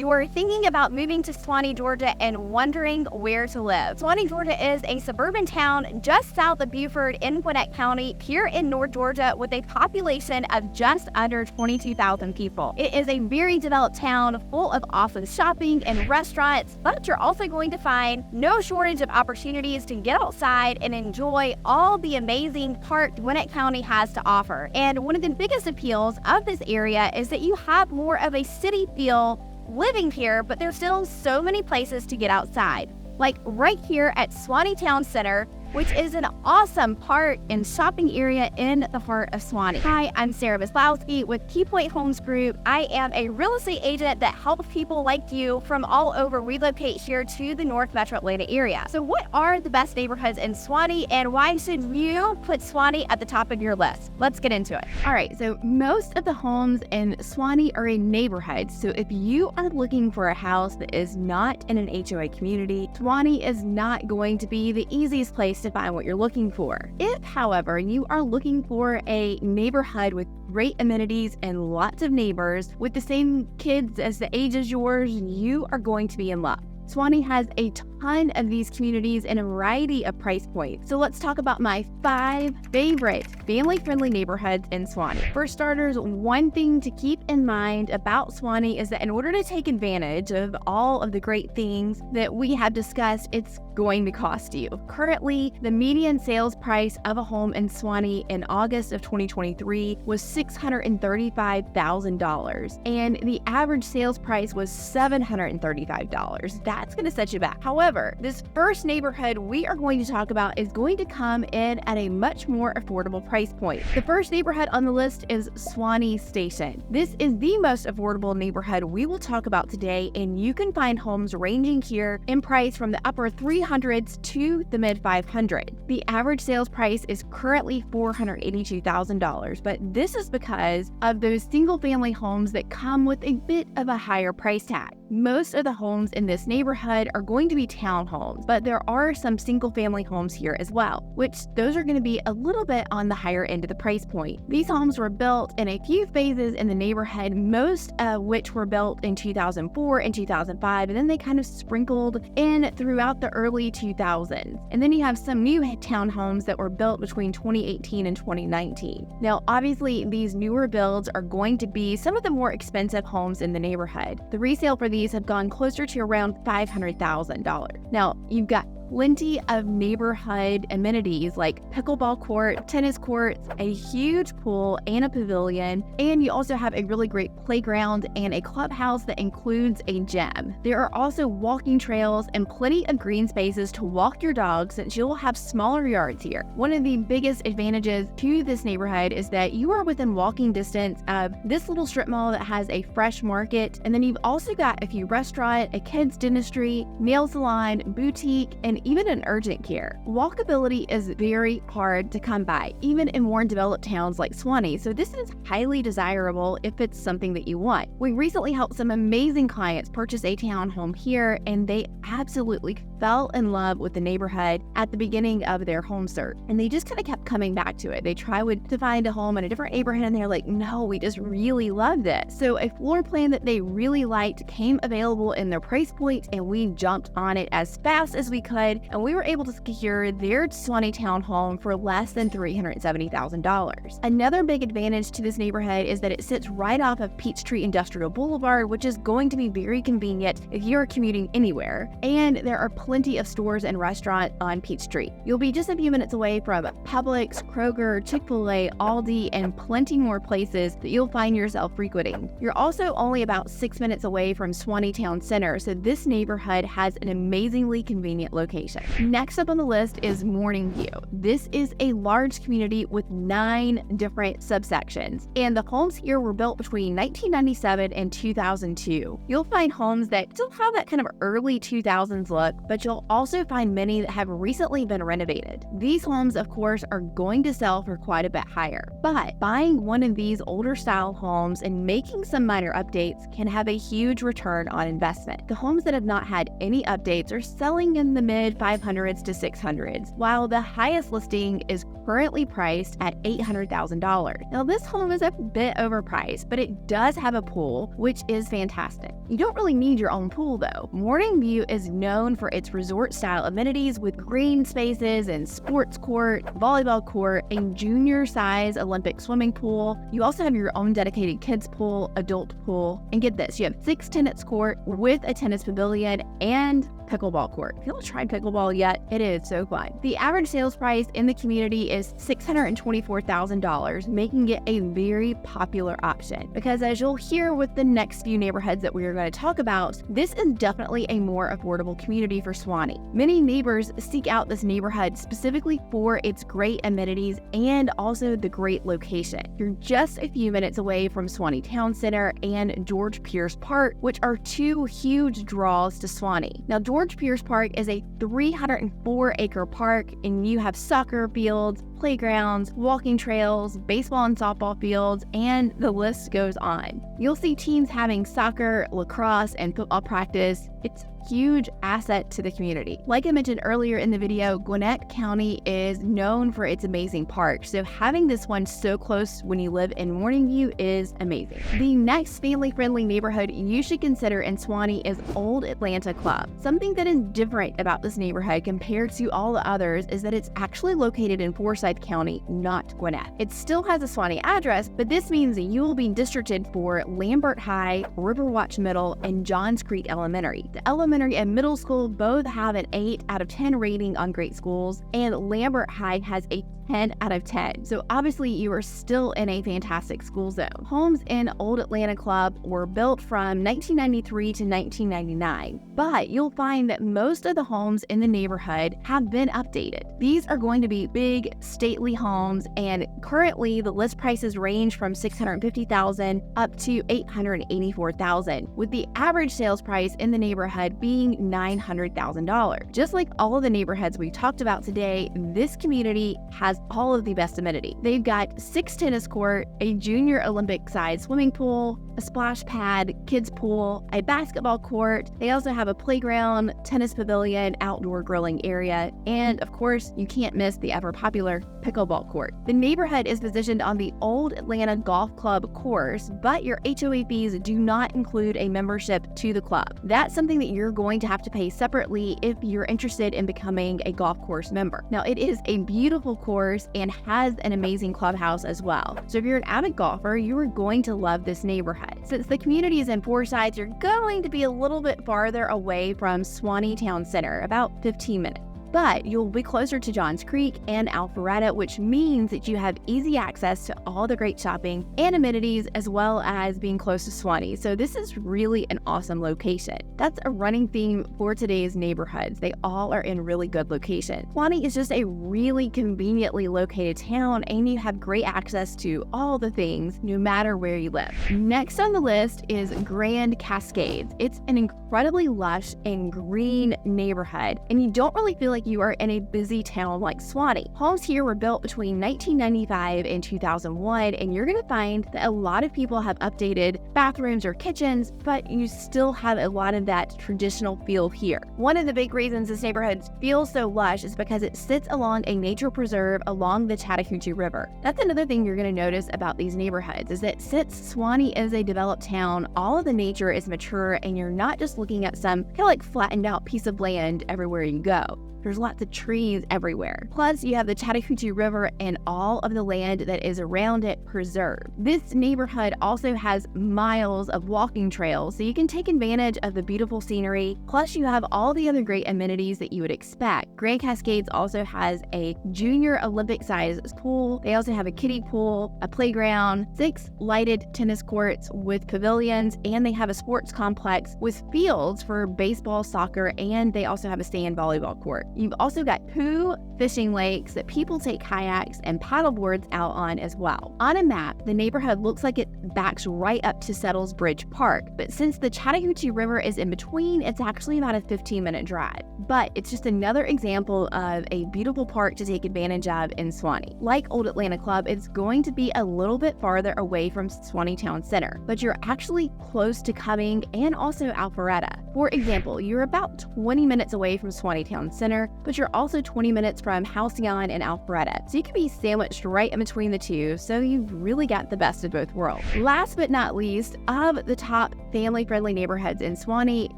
You're thinking about moving to Suwanee, Georgia and wondering where to live. Suwanee, Georgia is a suburban town just south of Beaufort in Gwinnett County here in North Georgia with a population of just under 22,000 people. It is a very developed town full of awesome shopping and restaurants, but you're also going to find no shortage of opportunities to get outside and enjoy all the amazing park Gwinnett County has to offer. And one of the biggest appeals of this area is that you have more of a city feel living here, but there's still so many places to get outside. Like right here at Suwanee Town Center, which is an awesome park and shopping area in the heart of Suwanee. Hi, I'm Sarah Maslowski with KeyPoint Homes Group. I am a real estate agent that helps people like you from all over relocate here to the North Metro Atlanta area. So what are the best neighborhoods in Suwanee and why should you put Suwanee at the top of your list? Let's get into it. All right, so most of the homes in Suwanee are in neighborhoods. So if you are looking for a house that is not in an HOA community, Suwanee is not going to be the easiest place to find what you're looking for. If, however, you are looking for a neighborhood with great amenities and lots of neighbors with the same kids as the age as yours, you are going to be in luck. Suwanee has a ton of these communities and a variety of price points. So let's talk about my 5 favorite family-friendly neighborhoods in Suwanee. For starters, one thing to keep in mind about Suwanee is that in order to take advantage of all of the great things that we have discussed, it's going to cost you. Currently, the median sales price of a home in Suwanee in August of 2023 was $635,000, and the average sales price was $735. That's going to set you back. However, this first neighborhood we are going to talk about is going to come in at a much more affordable price point. The first neighborhood on the list is Suwanee Station. This is the most affordable neighborhood we will talk about today, and you can find homes ranging here in price from the upper 300s to the mid 500s. The average sales price is currently $482,000, but this is because of those single-family homes that come with a bit of a higher price tag. Most of the homes in this neighborhood are going to be townhomes, but there are some single-family homes here as well, which those are going to be a little bit on the higher end of the price point. These homes were built in a few phases in the neighborhood, most of which were built in 2004 and 2005, and then they kind of sprinkled in throughout the early 2000s. And then you have some new townhomes that were built between 2018 and 2019. Now, obviously, these newer builds are going to be some of the more expensive homes in the neighborhood. The resale for these have gone closer to around $500,000. Now, you've got plenty of neighborhood amenities like pickleball court, tennis courts, a huge pool and a pavilion, and you also have a really great playground and a clubhouse that includes a gym. There are also walking trails and plenty of green spaces to walk your dog since you'll have smaller yards here. One of the biggest advantages to this neighborhood is that you are within walking distance of this little strip mall that has a fresh market, and then you've also got a few restaurants, a kids dentistry, nail salon, boutique, and even an urgent care. Walkability is very hard to come by, even in more developed towns like Suwanee, so this is highly desirable if it's something that you want. We recently helped some amazing clients purchase a townhome here, and they absolutely fell in love with the neighborhood at the beginning of their home search, and they just kind of kept coming back to it. They tried to find a home in a different neighborhood, and they're like, no, we just really love this. So a floor plan that they really liked came available in their price point, and we jumped on it as fast as we could, and we were able to secure their Suwanee townhome for less than $370,000. Another big advantage to this neighborhood is that it sits right off of Peachtree Industrial Boulevard, which is going to be very convenient if you're commuting anywhere, and there are plenty of stores and restaurants on Peachtree. You'll be just a few minutes away from Publix, Kroger, Chick-fil-A, Aldi, and plenty more places that you'll find yourself frequenting. You're also only about 6 minutes away from Suwanee Town Center, so this neighborhood has an amazingly convenient location. Next up on the list is Morning View. This is a large community with 9 different subsections, and the homes here were built between 1997 and 2002. You'll find homes that still have that kind of early 2000s look, but but you'll also find many that have recently been renovated. These homes, of course, are going to sell for quite a bit higher, but buying one of these older style homes and making some minor updates can have a huge return on investment. The homes that have not had any updates are selling in the mid 500s to 600s, while the highest listing is currently priced at $800,000. Now, this home is a bit overpriced, but it does have a pool, which is fantastic. You don't really need your own pool though. Morning View is known for its resort-style amenities with green spaces and sports court, volleyball court, and junior-size Olympic swimming pool. You also have your own dedicated kids pool, adult pool, and get this, you have 6 tennis court with a tennis pavilion and pickleball court. If you haven't tried pickleball yet, it is so fun. The average sales price in the community is $624,000, making it a very popular option. Because as you'll hear with the next few neighborhoods that we are going to talk about, this is definitely a more affordable community for Suwanee. Many neighbors seek out this neighborhood specifically for its great amenities and also the great location. You're just a few minutes away from Suwanee Town Center and George Pierce Park, which are two huge draws to Suwanee. Now, George Pierce Park is a 304-acre park, and you have soccer fields, playgrounds, walking trails, baseball and softball fields, and the list goes on. You'll see teams having soccer, lacrosse, and football practice. It's a huge asset to the community. Like I mentioned earlier in the video, Gwinnett County is known for its amazing parks, so having this one so close when you live in Morning View is amazing. The next family-friendly neighborhood you should consider in Suwanee is Old Atlanta Club. Something that is different about this neighborhood compared to all the others is that it's actually located in Forsyth County, not Gwinnett. It still has a Suwanee address, but this means that you will be districted for Lambert High, Riverwatch Middle, and Johns Creek Elementary. The elementary and middle school both have an 8 out of 10 rating on Great Schools, and Lambert High has a 10 out of 10. So obviously you are still in a fantastic school zone. Homes in Old Atlanta Club were built from 1993 to 1999, but you'll find that most of the homes in the neighborhood have been updated. These are going to be big, stately homes, and currently the list prices range from $650,000 up to $884,000, with the average sales price in the neighborhood being $900,000. Just like all of the neighborhoods we've talked about today, this community has all of the best amenities. They've got 6 tennis court, a junior Olympic-sized swimming pool, a splash pad, kids pool, a basketball court. They also have a playground, tennis pavilion, outdoor grilling area, and of course, you can't miss the ever-popular pickleball court. The neighborhood is positioned on the Old Atlanta Golf Club course, but your HOA fees do not include a membership to the club. That's something that you're going to have to pay separately if you're interested in becoming a golf course member. Now, it is a beautiful course and has an amazing clubhouse as well. So if you're an avid golfer, you are going to love this neighborhood. Since the community is in Forsyth, you're going to be a little bit farther away from Suwanee Town Center, about 15 minutes. But you'll be closer to Johns Creek and Alpharetta, which means that you have easy access to all the great shopping and amenities, as well as being close to Suwanee. So this is really an awesome location. That's a running theme for today's neighborhoods. They all are in really good locations. Suwanee is just a really conveniently located town, and you have great access to all the things, no matter where you live. Next on the list is Grand Cascades. It's an incredibly lush and green neighborhood, and you don't really feel like you are in a busy town like Suwanee. Homes here were built between 1995 and 2001, and you're going to find that a lot of people have updated bathrooms or kitchens, but you still have a lot of that traditional feel here. One of the big reasons this neighborhood feels so lush is because it sits along a nature preserve along the Chattahoochee River. That's another thing you're going to notice about these neighborhoods, is that since Suwanee is a developed town, all of the nature is mature, and you're not just looking at some kind of like flattened out piece of land everywhere you go. There's lots of trees everywhere. Plus, you have the Chattahoochee River and all of the land that is around it preserved. This neighborhood also has miles of walking trails, so you can take advantage of the beautiful scenery. Plus, you have all the other great amenities that you would expect. Grand Cascades also has a junior Olympic-sized pool. They also have a kiddie pool, a playground, 6 lighted tennis courts with pavilions, and they have a sports complex with fields for baseball, soccer, and they also have a sand volleyball court. You've also got 2 fishing lakes that people take kayaks and paddleboards out on as well. On a map, the neighborhood looks like it backs right up to Settles Bridge Park, but since the Chattahoochee River is in between, it's actually about a 15-minute drive. But it's just another example of a beautiful park to take advantage of in Suwanee. Like Old Atlanta Club, it's going to be a little bit farther away from Suwanee Town Center, but you're actually close to Cumming and also Alpharetta. For example, you're about 20 minutes away from Suwanee Town Center, but you're also 20 minutes from Halcyon and Alpharetta. So you can be sandwiched right in between the two, so you've really got the best of both worlds. Last but not least, of the top family-friendly neighborhoods in Suwanee,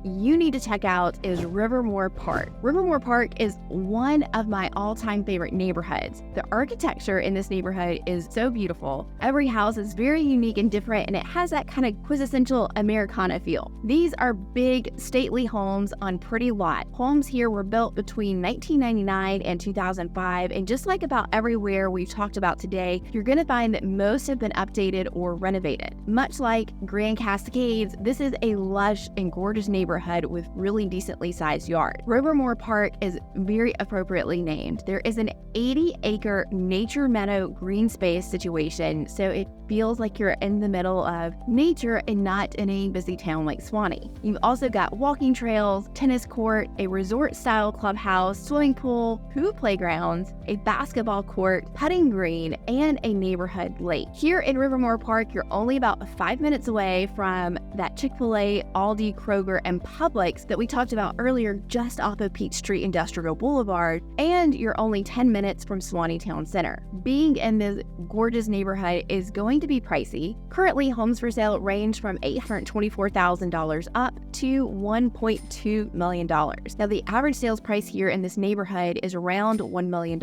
you need to check out is Rivermoore Park. Rivermoore Park is one of my all-time favorite neighborhoods. The architecture in this neighborhood is so beautiful. Every house is very unique and different, and it has that kind of quintessential Americana feel. These are big, stately homes on pretty lot. Homes here were built between 1999 and 2005, and just like about everywhere we've talked about today, you're going to find that most have been updated or renovated. Much like Grand Cascades, this is a lush and gorgeous neighborhood with really decently sized yards. Rivermoore Park is very appropriately named. There is an 80-acre nature meadow green space situation, so it feels like you're in the middle of nature and not in a busy town like Suwanee. You've also got walking trails, tennis court, a resort-style clubhouse, swimming pool, 2 playgrounds, a basketball court, putting green, and a neighborhood lake. Here in Rivermoore Park, you're only about 5 minutes away from that Chick-fil-A, Aldi, Kroger, and Publix that we talked about earlier just off of Peachtree Industrial Boulevard, and you're only 10 minutes from Suwanee Town Center. Being in this gorgeous neighborhood is going to be pricey. Currently, homes for sale range from $824,000 up to $1.2 million. Now, the average sales price here in this neighborhood is around $1 million.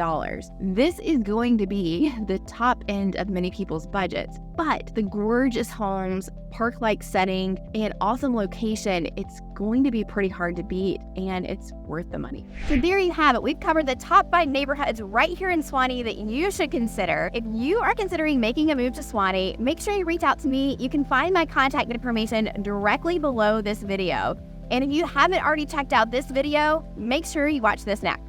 This is going to be the top end of many people's budgets, but the gorgeous homes, park-like setting, and awesome location, it's going to be pretty hard to beat, and it's worth the money. So there you have it. We've covered the top 5 neighborhoods right here in Suwanee that you should consider. If you are considering making a move to Suwanee, make sure you reach out to me. You can find my contact information directly below this video. And if you haven't already checked out this video, make sure you watch this next.